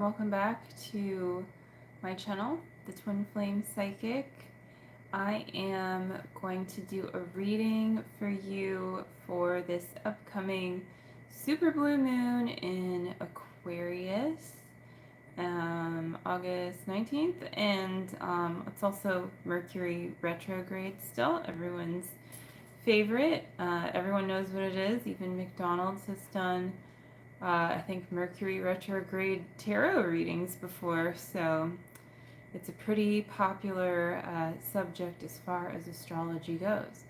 Welcome back to my channel, The Twin Flame Psychic. I am going to do a reading for you for this upcoming super blue moon in Aquarius, August 19th, and it's also Mercury Retrograde still, everyone's favorite. Everyone knows what it is, even McDonald's has done I think Mercury Retrograde tarot readings before, so it's a pretty popular subject as far as astrology goes.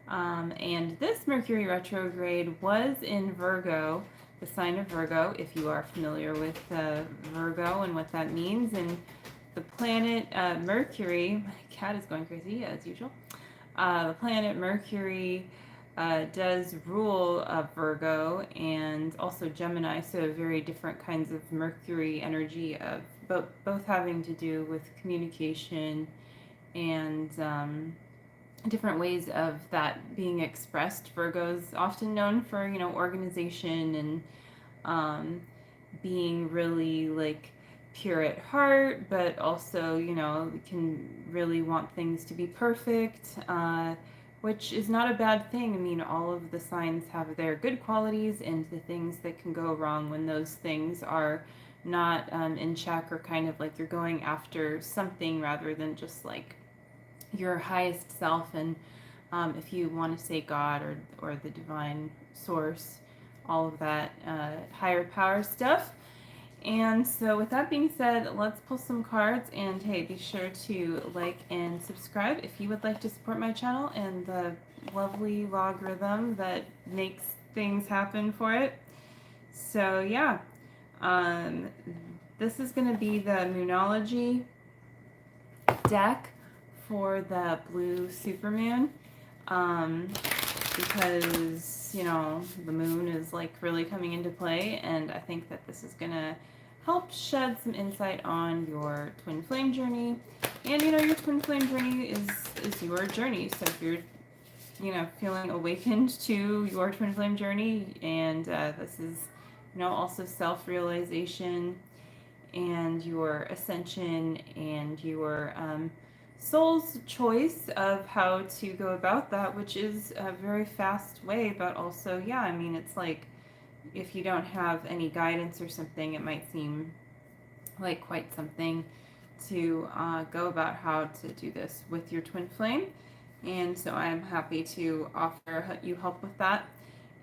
And this Mercury Retrograde was in Virgo, the sign of Virgo, if you are familiar with Virgo and what that means. And the planet Mercury, my cat is going crazy as usual. The planet Mercury does rule Virgo and also Gemini, so very different kinds of Mercury energy, of both having to do with communication and different ways of that being expressed. Virgo's often known for, organization and being really like pure at heart, but also, can really want things to be perfect. Which is not a bad thing. I mean, all of the signs have their good qualities and the things that can go wrong when those things are not in check, or kind of like you're going after something rather than just like your highest self. And if you want to say God or the divine source, all of that higher power stuff. And so with that being said, let's pull some cards, and hey, be sure to like and subscribe if you would like to support my channel and the lovely logarithm that makes things happen for it. So yeah, this is going to be the Moonology deck for the blue supermoon, because the moon is like really coming into play, and I think that this is gonna help shed some insight on your twin flame journey. And your twin flame journey is your journey, so if you're feeling awakened to your twin flame journey, and this is also self-realization and your ascension and your soul's choice of how to go about that, which is a very fast way, but also, yeah, I mean, it's like if you don't have any guidance or something, it might seem like quite something to go about how to do this with your twin flame. And so I'm happy to offer you help with that.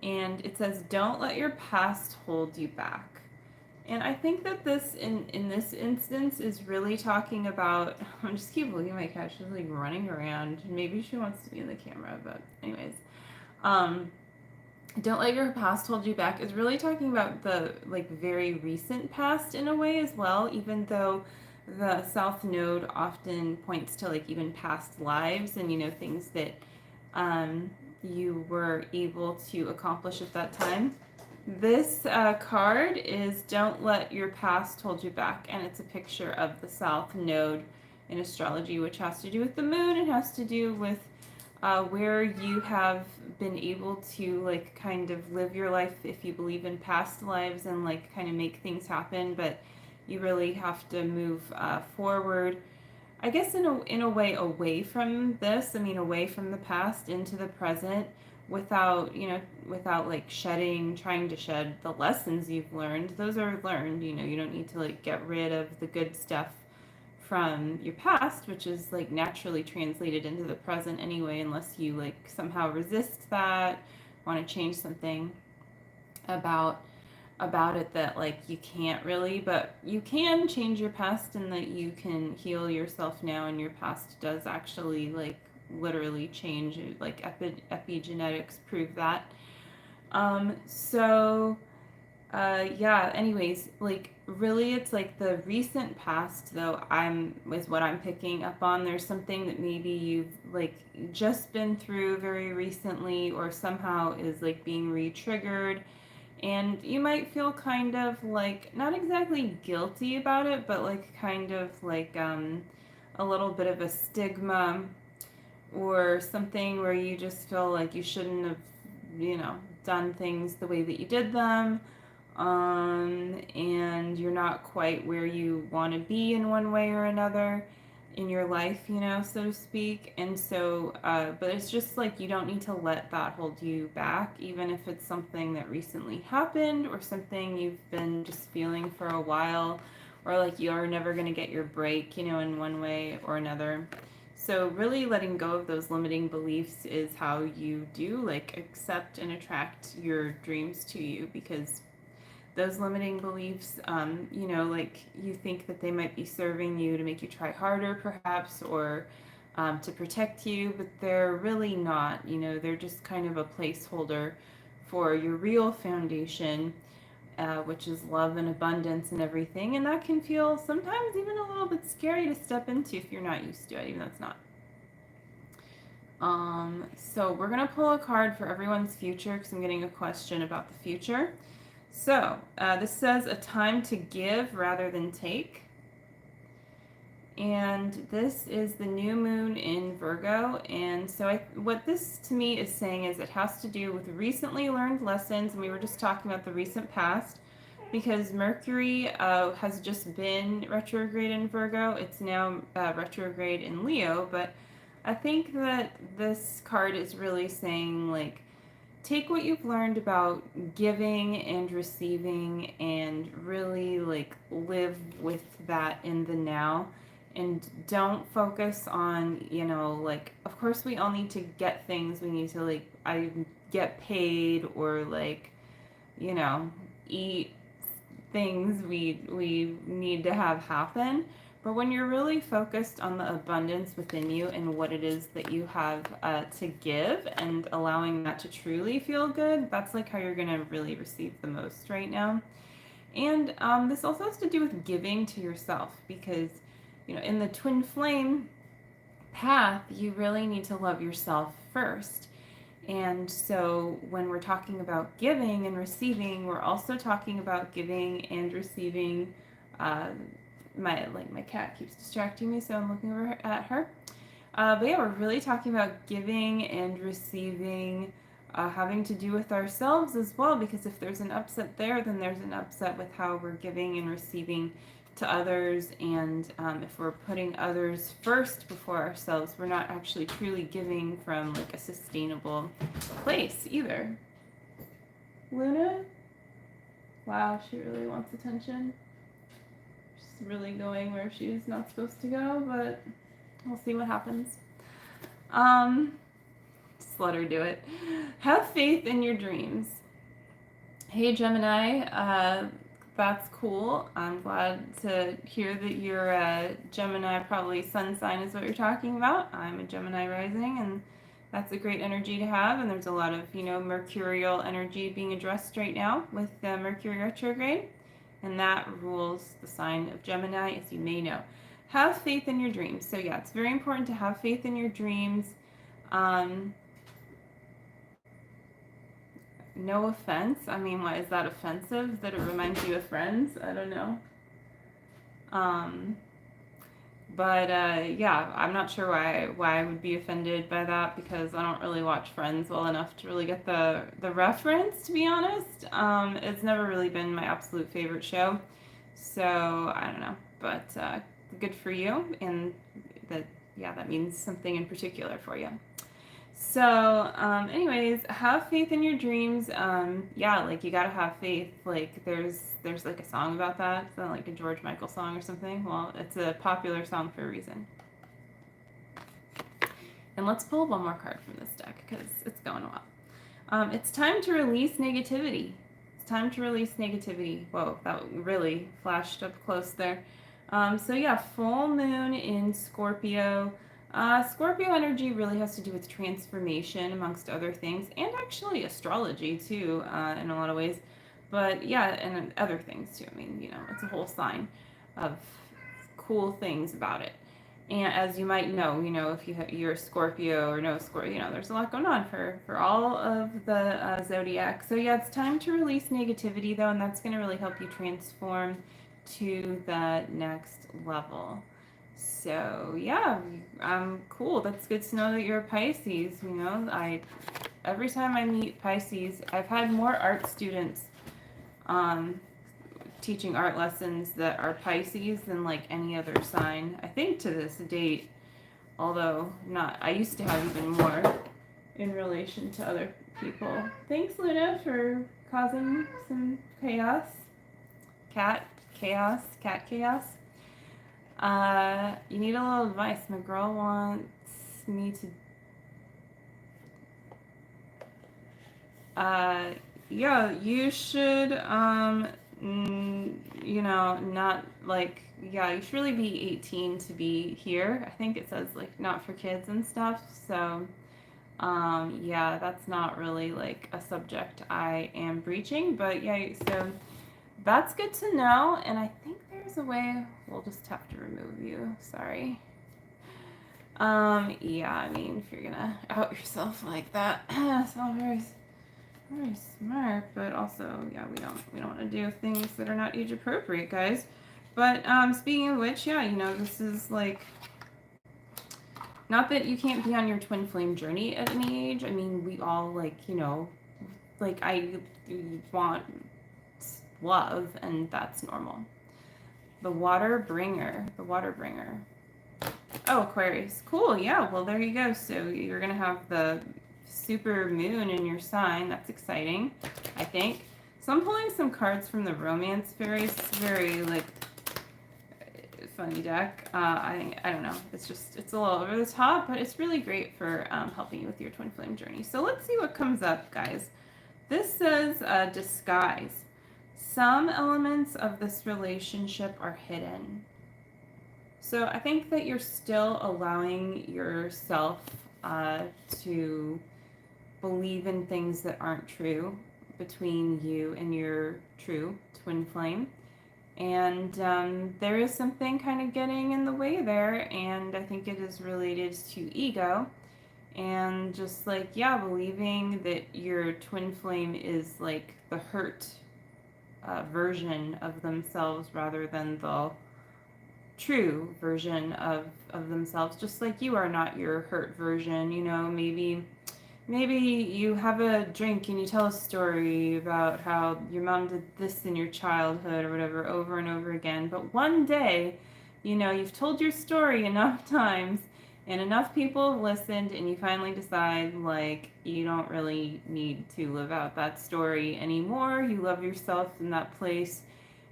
And it says, don't let your past hold you back. And I think that this, in this instance, is really talking about, I just keep looking at my cat, she's like running around. Maybe she wants to be in the camera, but anyways. Don't let your past hold you back is really talking about the like very recent past in a way as well, even though the South Node often points to like even past lives and things that you were able to accomplish at that time. This card is Don't Let Your Past Hold You Back, and it's a picture of the South Node in astrology, which has to do with the moon. It has to do with where you have been able to like kind of live your life if you believe in past lives and like kind of make things happen, but you really have to move forward, I guess, in a way away from this. I mean, away from the past into the present, without like trying to shed the lessons you've learned. Those are learned. You don't need to like get rid of the good stuff from your past, which is like naturally translated into the present anyway, unless you like somehow resist that, want to change something about it that like you can't really, but you can change your past, and that you can heal yourself now, and your past does actually like literally change, like epigenetics prove that. Yeah, anyways, like really it's like the recent past though is what I'm picking up on. There's something that maybe you've like just been through very recently, or somehow is like being re-triggered, and you might feel kind of like not exactly guilty about it, but like kind of like a little bit of a stigma or something, where you just feel like you shouldn't have done things the way that you did them. and you're not quite where you want to be in one way or another in your life, you know, so to speak. And so, but it's just like you don't need to let that hold you back, even if it's something that recently happened or something you've been just feeling for a while, or like you're never going to get your break, you know, in one way or another. So really letting go of those limiting beliefs is how you do like accept and attract your dreams to you, because those limiting beliefs, you know, like you think that they might be serving you to make you try harder perhaps, or to protect you, but they're really not, you know, they're just kind of a placeholder for your real foundation, which is love and abundance and everything. And that can feel sometimes even a little bit scary to step into if you're not used to it, even though it's not. So we're going to pull a card for everyone's future, because I'm getting a question about the future. So this says a time to give rather than take. And this is the new moon in Virgo. And so what this to me is saying is it has to do with recently learned lessons. And we were just talking about the recent past, because Mercury has just been retrograde in Virgo. It's now retrograde in Leo. But I think that this card is really saying, like, take what you've learned about giving and receiving and really like live with that in the now, and don't focus on, you know, like, of course we all need to get things, we need to like I get paid, or like, you know, eat things we need to have happen. But when you're really focused on the abundance within you and what it is that you have to give, and allowing that to truly feel good, that's like how you're going to really receive the most right now. And this also has to do with giving to yourself, because, you know, in the twin flame path, you really need to love yourself first. And so when we're talking about giving and receiving, we're also talking about giving and receiving. My cat keeps distracting me, so I'm looking over at her. But yeah, we're really talking about giving and receiving, having to do with ourselves as well, because if there's an upset there, then there's an upset with how we're giving and receiving to others. And if we're putting others first before ourselves, we're not actually truly giving from like a sustainable place either. Luna? Wow, she really wants attention. She's really going where she's not supposed to go, but we'll see what happens. Just let her do it. Have faith in your dreams. Hey Gemini, that's cool. I'm glad to hear that you're a Gemini, probably sun sign is what you're talking about. I'm a Gemini rising, and that's a great energy to have. And there's a lot of, you know, mercurial energy being addressed right now with Mercury Retrograde, and that rules the sign of Gemini, as you may know. Have faith in your dreams. So yeah, it's very important to have faith in your dreams. No offense. I mean, what is that offensive? That it reminds you of Friends? I don't know. But yeah, I'm not sure why I would be offended by that, because I don't really watch Friends well enough to really get the reference, to be honest. It's never really been my absolute favorite show, so I don't know. But good for you, and that means something in particular for you. So, anyways, have faith in your dreams. Yeah, like you gotta have faith. Like there's like a song about that. It's not like a George Michael song or something. Well, it's a popular song for a reason. And let's pull one more card from this deck, because it's going well. It's time to release negativity. It's time to release negativity. Whoa, that really flashed up close there. So yeah, full moon in Scorpio. Scorpio energy really has to do with transformation, amongst other things, and actually astrology too, in a lot of ways. But yeah, and other things too. I mean, you know, it's a whole sign of cool things about it. And as you might know, you know, if you're a Scorpio or no Scorpio, you know, there's a lot going on for all of the zodiac. So yeah, it's time to release negativity though, and that's going to really help you transform to the next level. So yeah, cool. That's good to know that you're a Pisces. You know, every time I meet Pisces, I've had more art students um, teaching art lessons that are Pisces than like any other sign. I think to this date, although not, I used to have even more in relation to other people. Thanks, Luna, for causing some chaos. Cat chaos. You need a little advice. My girl wants me to yeah, you should, you know, not like, yeah, you should really be 18 to be here. I think it says like not for kids and stuff. So, yeah, that's not really like a subject I am breaching, but yeah, so that's good to know. And I think there's a way we'll just have to remove you. Sorry. Yeah, I mean, if you're gonna out yourself like that, it's all very smart, but also, yeah, we don't want to do things that are not age appropriate, guys. But speaking of which, yeah, you know, this is like, not that you can't be on your twin flame journey at any age. I mean, we all like, you know, like I want love, and that's normal. The water bringer. Oh, Aquarius. Cool. Yeah. Well, there you go. So you're going to have the super moon in your sign. That's exciting, I think. So I'm pulling some cards from the romance fairies. It's very, like, funny deck. I don't know. It's just, it's a little over the top, but it's really great for helping you with your twin flame journey. So let's see what comes up, guys. This says disguise. Some elements of this relationship are hidden. So I think that you're still allowing yourself to believe in things that aren't true between you and your true twin flame. And there is something kind of getting in the way there, and I think it is related to ego. And just like, yeah, believing that your twin flame is like the hurt version of themselves rather than the true version of themselves, just like you are not your hurt version. You know, maybe you have a drink and you tell a story about how your mom did this in your childhood or whatever over and over again, but one day, you know, you've told your story enough times and enough people have listened, and you finally decide like you don't really need to live out that story anymore. You love yourself in that place,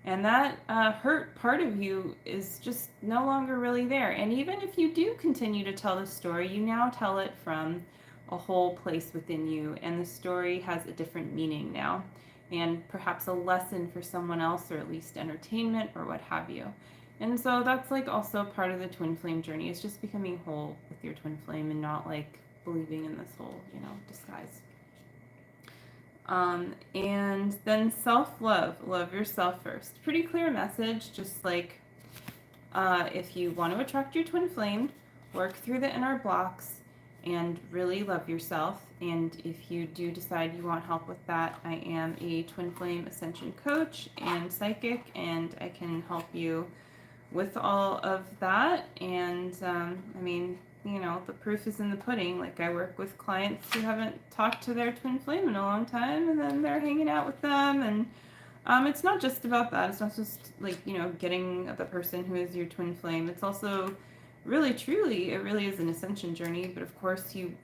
and that hurt part of you is just no longer really there. And even if you do continue to tell the story, you now tell it from a whole place within you, and the story has a different meaning now, and perhaps a lesson for someone else, or at least entertainment or what have you. And so that's like also part of the twin flame journey, is just becoming whole with your twin flame and not like believing in this whole, you know, disguise. And then self-love. Love yourself first. Pretty clear message, just like if you want to attract your twin flame, work through the inner blocks and really love yourself. And if you do decide you want help with that, I am a twin flame ascension coach and psychic, and I can help you with all of that. And I mean, you know, the proof is in the pudding. Like, I work with clients who haven't talked to their twin flame in a long time, and then they're hanging out with them. And it's not just about that. It's not just like, you know, getting the person who is your twin flame. It's also really, truly, it really is an ascension journey. But of course, you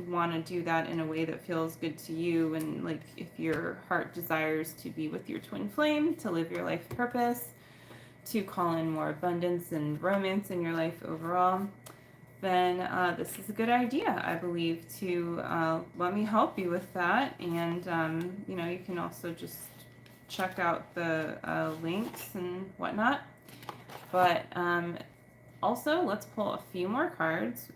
want to do that in a way that feels good to you. And like, if your heart desires to be with your twin flame, to live your life purpose, to call in more abundance and romance in your life overall, then this is a good idea, I believe, to let me help you with that. And, you know, you can also just check out the links and whatnot. But also, let's pull a few more cards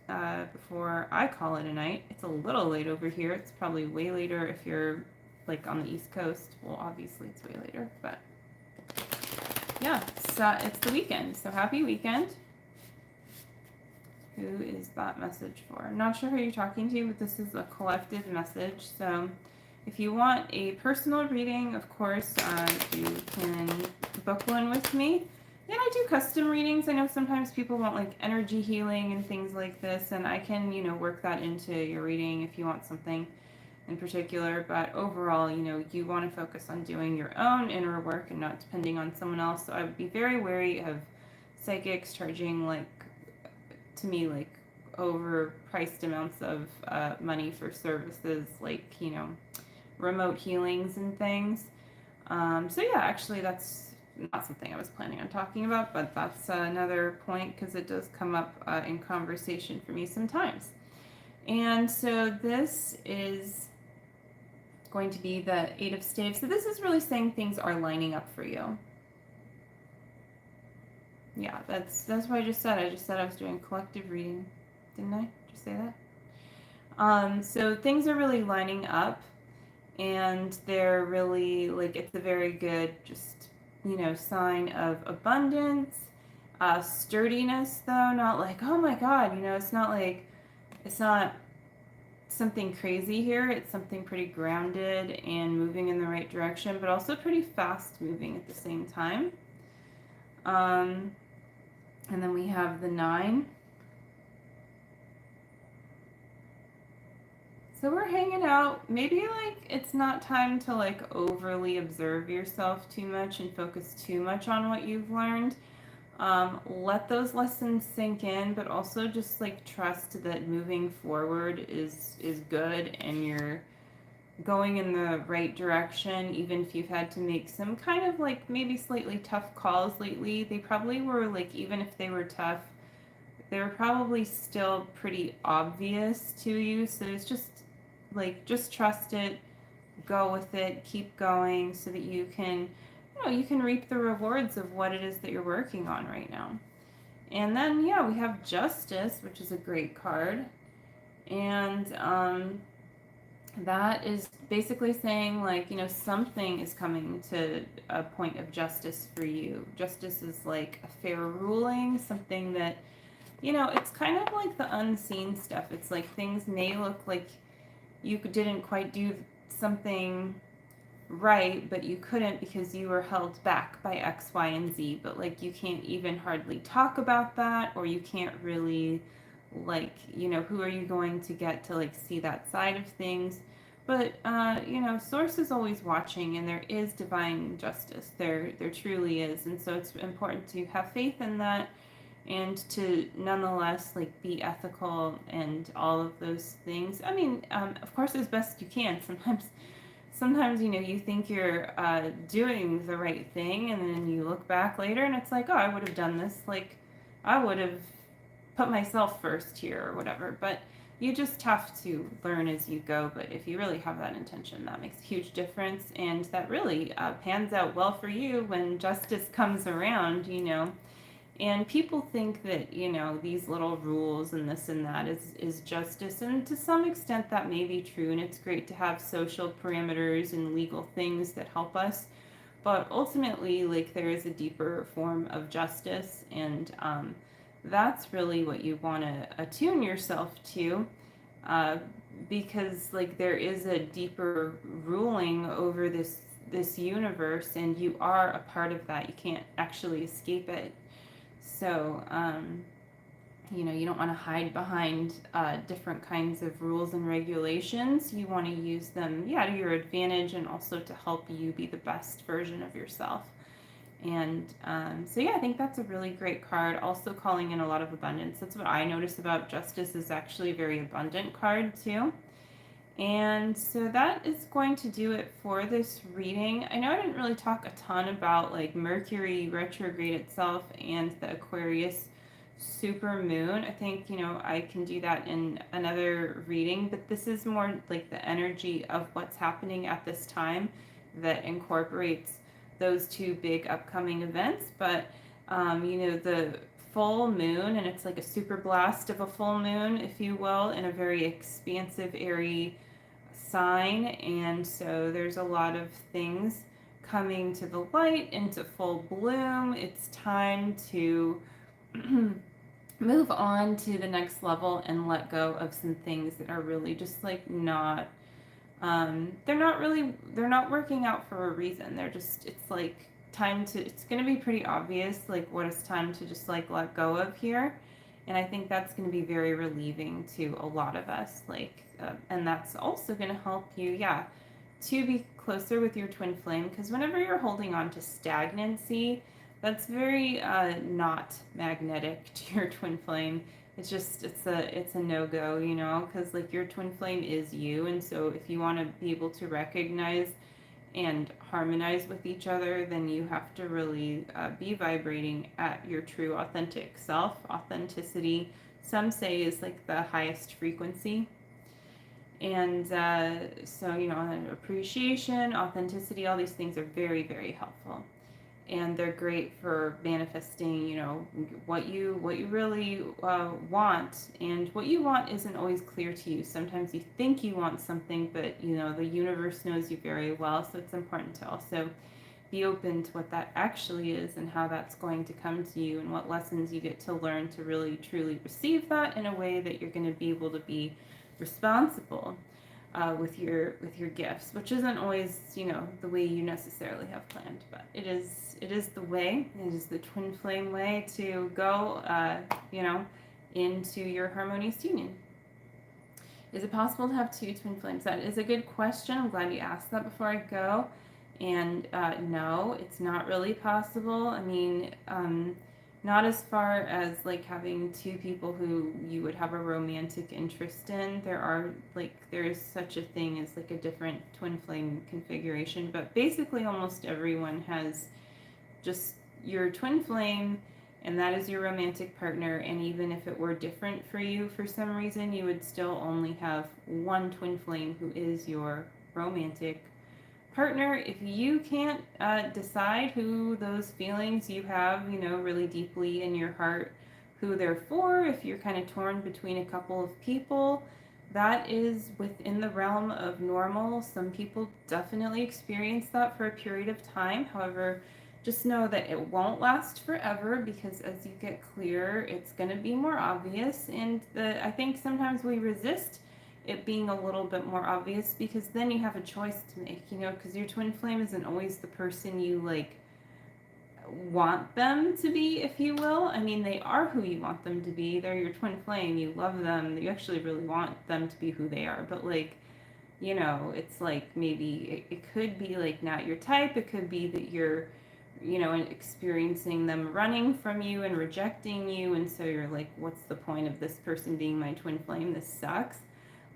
before I call it a night. It's a little late over here. It's probably way later if you're like on the East Coast. Well, obviously it's way later, but yeah, so it's the weekend, so happy weekend. Who is that message for? I'm not sure who you're talking to, but this is a collective message. So if you want a personal reading, of course, you can book one with me. And I do custom readings. I know sometimes people want like energy healing and things like this, and I can, you know, work that into your reading if you want something in particular, but overall, you want to focus on doing your own inner work and not depending on someone else. So I would be very wary of psychics charging, like, to me, like, overpriced amounts of money for services like, remote healings and things. So yeah, actually that's not something I was planning on talking about, but that's another point because it does come up in conversation for me sometimes. And so this is going to be the Eight of Staves. So this is really saying things are lining up for you. Yeah, that's what I just said. I just said I was doing collective reading. Didn't I just say that? So things are really lining up, and they're really, like, it's a very good, just, sign of abundance, sturdiness, though, not like, oh my God, it's not something crazy here. It's something pretty grounded and moving in the right direction, but also pretty fast moving at the same time. And then we have the 9. So we're hanging out. Maybe, like, it's not time to, like, overly observe yourself too much and focus too much on what you've learned. Let those lessons sink in, but also just, like, trust that moving forward is good and you're going in the right direction, even if you've had to make some kind of, like, maybe slightly tough calls lately. They probably were, like, even if they were tough, they were probably still pretty obvious to you. So it's just, like, just trust it, go with it, keep going so that you can, you can reap the rewards of what it is that you're working on right now. And then, yeah, we have Justice, which is a great card. And that is basically saying, like, something is coming to a point of justice for you. Justice is like a fair ruling, something that, it's kind of like the unseen stuff. It's like things may look like you didn't quite do something right, but you couldn't because you were held back by X, Y, and Z. But, like, you can't even hardly talk about that, or you can't really, like, who are you going to get to, like, see that side of things? But, Source is always watching, and there is divine justice. There truly is. And so it's important to have faith in that and to nonetheless, like, be ethical and all of those things. I mean, of course, as best you can. Sometimes, you think you're doing the right thing, and then you look back later and it's like, oh, I would have done this. Like, I would have put myself first here or whatever. But you just have to learn as you go. But if you really have that intention, that makes a huge difference. And that really pans out well for you when justice comes around, And people think that, these little rules and this and that is justice. And to some extent that may be true. And it's great to have social parameters and legal things that help us. But ultimately, like, there is a deeper form of justice. And that's really what you want to attune yourself to. Because, like, there is a deeper ruling over this universe. And you are a part of that. You can't actually escape it. So, you don't want to hide behind different kinds of rules and regulations. You want to use them, to your advantage and also to help you be the best version of yourself. And so, I think that's a really great card. Also calling in a lot of abundance. That's what I notice about Justice, is actually a very abundant card too. And so that is going to do it for this reading. I know I didn't really talk a ton about, like, Mercury retrograde itself and the Aquarius super moon. I think, I can do that in another reading, but this is more like the energy of what's happening at this time that incorporates those two big upcoming events. But, the full moon, and it's like a super blast of a full moon, if you will, in a very expansive, airy sign. And so there's a lot of things coming to the light, into full bloom. It's time to move on to the next level and let go of some things that are really just, like, not they're not working out for a reason. They're just, it's going to be pretty obvious, like, what it's time to just, like, let go of here. And I think that's going to be very relieving to a lot of us. And that's also going to help you, yeah, to be closer with your twin flame. Because whenever you're holding on to stagnancy, that's very not magnetic to your twin flame. It's just it's a no-go, you know, because like your twin flame is you, and so if you want to be able to recognize and harmonize with each other, then you have to really be vibrating at your true authentic self. Authenticity, some say, is like the highest frequency. And so, you know, appreciation, authenticity, all these things are very, very helpful. And they're great for manifesting, you know, what you really want. And what you want isn't always clear to you. Sometimes you think you want something, but you know the universe knows you very well. So it's important to also be open to what that actually is and how that's going to come to you, and what lessons you get to learn to really truly receive that in a way that you're going to be able to be responsible with your gifts, which isn't always, you know, the way you necessarily have planned, but it is the way. It is the twin flame way to go, you know, into your harmonious union. Is it possible to have two twin flames? That is a good question. I'm glad you asked that before I go. And no, it's not really possible. I mean, not as far as like having two people who you would have a romantic interest in. There is such a thing as like a different twin flame configuration, but basically almost everyone has just your twin flame, and that is your romantic partner. And even if it were different for you for some reason, you would still only have one twin flame who is your romantic partner. If you can't decide who those feelings you have, you know, really deeply in your heart, who they're for, if you're kind of torn between a couple of people, that is within the realm of normal. Some people definitely experience that for a period of time. However, just know that it won't last forever, because as you get clearer, it's going to be more obvious. And I think sometimes we resist it being a little bit more obvious, because then you have a choice to make, you know, because your twin flame isn't always the person you like want them to be, if you will. I mean, they are who you want them to be. They're your twin flame. You love them. You actually really want them to be who they are. But like, you know, it's like maybe it could be like not your type. It could be that you're, you know, experiencing them running from you and rejecting you. And so you're like, what's the point of this person being my twin flame? This sucks.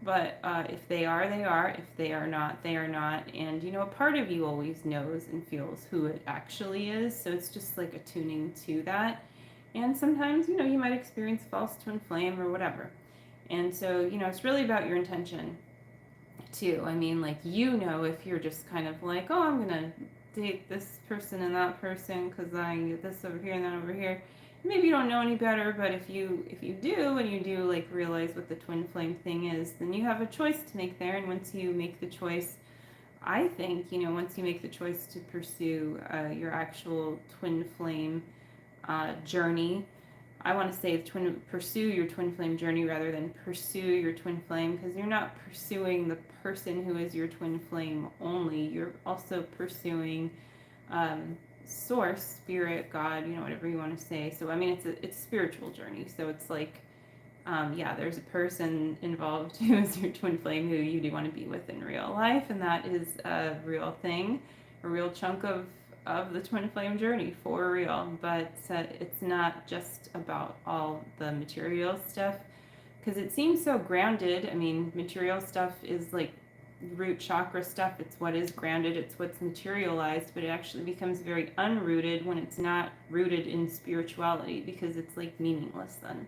But if they are, they are. If they are not, they are not. And, you know, a part of you always knows and feels who it actually is. So it's just like attuning to that. And sometimes, you know, you might experience false twin flame or whatever. And so, you know, it's really about your intention too. I mean, like, you know, if you're just kind of like, oh, I'm going to date this person and that person because I can get this over here and that over here. Maybe you don't know any better, but if you do, and you do like realize what the twin flame thing is, then you have a choice to make there. And once you make the choice, I think, you know, once you make the choice to pursue your actual twin flame journey, I want to say pursue your twin flame journey rather than pursue your twin flame, because you're not pursuing the person who is your twin flame only. You're also pursuing source, spirit, God, you know, whatever you want to say. So I mean, it's a spiritual journey. So it's like, yeah, there's a person involved who is your twin flame who you do want to be with in real life, and that is a real thing, a real chunk of the twin flame journey, for real. But it's not just about all the material stuff, because it seems so grounded. I mean, material stuff is like root chakra stuff. It's what is grounded, it's what's materialized, but it actually becomes very unrooted when it's not rooted in spirituality, because it's like meaningless then.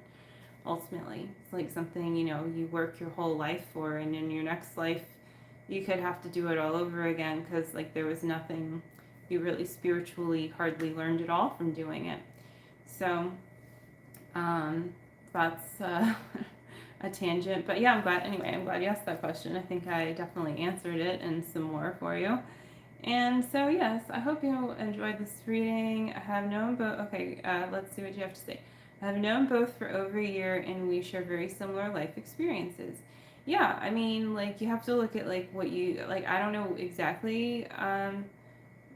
Ultimately, it's like something, you know, you work your whole life for, and in your next life you could have to do it all over again, because like there was nothing you really spiritually hardly learned at all from doing it. So that's a tangent, but yeah, I'm glad you asked that question. I think I definitely answered it and some more for you. And so yes, I hope you enjoyed this reading. I have known both. Okay, let's see what you have to say. I have known both for over a year, and we share very similar life experiences. Yeah, I mean, like, you have to look at like what you like. I don't know exactly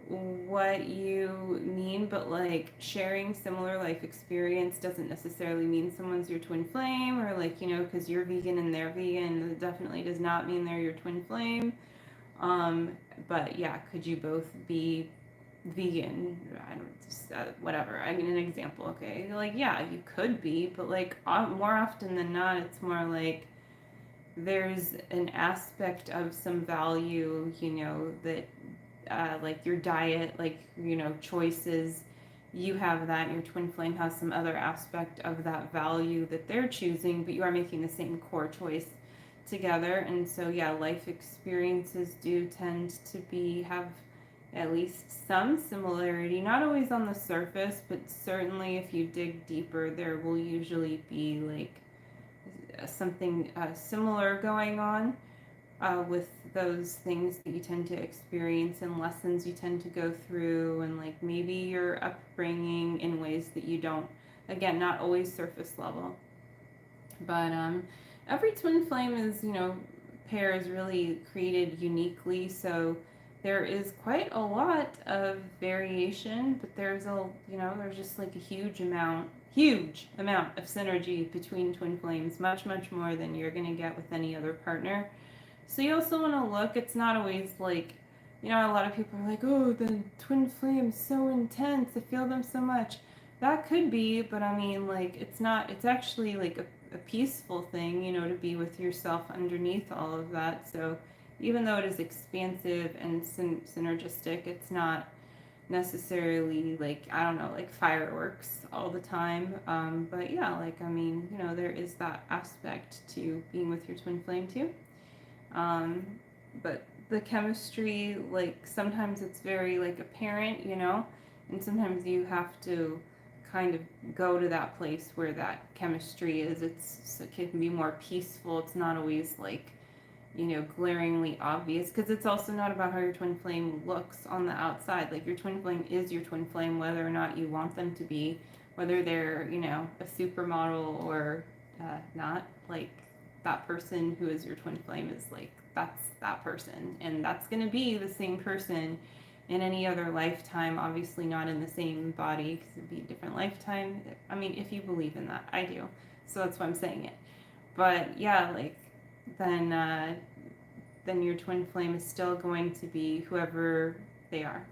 what you mean, but like sharing similar life experience doesn't necessarily mean someone's your twin flame, or like, because you're vegan and they're vegan, it definitely does not mean they're your twin flame. But yeah, could you both be vegan? I don't just whatever. I mean, an example, okay? Like, yeah, you could be, but like more often than not, it's more like there's an aspect of some value, that like your diet, like, choices, you have that, and your twin flame has some other aspect of that value that they're choosing, but you are making the same core choice together. And so, yeah, life experiences do tend to have at least some similarity, not always on the surface, but certainly if you dig deeper, there will usually be like something similar going on with those things that you tend to experience and lessons you tend to go through, and like maybe your upbringing in ways that you don't, again, not always surface level. But every twin flame is, pair is really created uniquely, so there is quite a lot of variation, but there's just like a huge amount of synergy between twin flames, much more than you're going to get with any other partner. So you also want to look, it's not always like, a lot of people are like, oh, the twin flame's so intense, I feel them so much. That could be, but I mean, like, it's actually like a peaceful thing, to be with yourself underneath all of that. So even though it is expansive and synergistic, it's not necessarily like, I don't know, like fireworks all the time. But yeah, like, I mean, there is that aspect to being with your twin flame too. But the chemistry, like sometimes it's very like apparent, and sometimes you have to kind of go to that place where that chemistry is. It can be more peaceful. It's not always like, glaringly obvious, because it's also not about how your twin flame looks on the outside. Like your twin flame is your twin flame, whether or not you want them to be, whether they're, a supermodel or not. Like that person who is your twin flame is like, that's that person, and that's going to be the same person in any other lifetime, obviously not in the same body, because it'd be a different lifetime. I mean, if you believe in that, I do, so that's why I'm saying it. But yeah, like then your twin flame is still going to be whoever they are.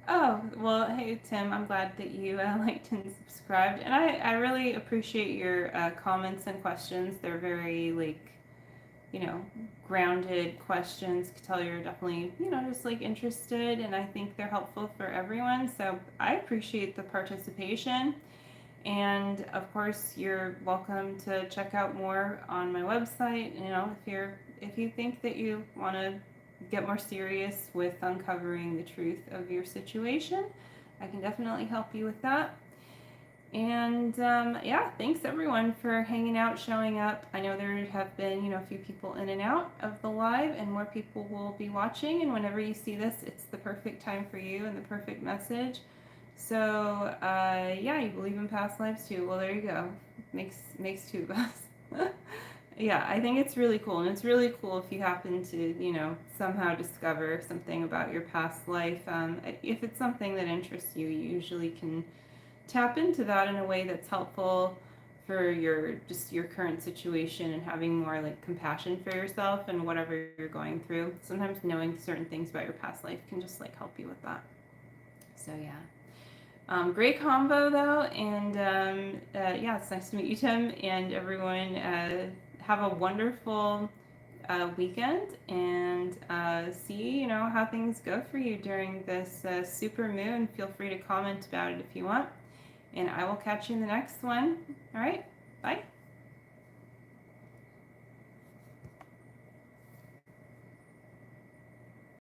Oh, well, hey, Tim, I'm glad that you liked and subscribed. And I really appreciate your comments and questions. They're very, like, grounded questions. I could tell you're definitely, just like interested, and I think they're helpful for everyone. So I appreciate the participation. And of course, you're welcome to check out more on my website. If you think that you want to get more serious with uncovering the truth of your situation, I can definitely help you with that. And yeah, thanks everyone for hanging out, showing up. I know there have been, a few people in and out of the live, and more people will be watching. And whenever you see this, it's the perfect time for you and the perfect message. So yeah, you believe in past lives too. Well, there you go. Makes two of us. Yeah, I think it's really cool, and it's really cool if you happen to, somehow discover something about your past life. If it's something that interests you, you usually can tap into that in a way that's helpful for your current situation, and having more like compassion for yourself and whatever you're going through. Sometimes knowing certain things about your past life can just like help you with that. So yeah. Great combo though, and yeah, it's nice to meet you, Tim, and everyone. Have a wonderful weekend, and see how things go for you during this super moon. Feel free to comment about it if you want, and I will catch you in the next one. All right, bye.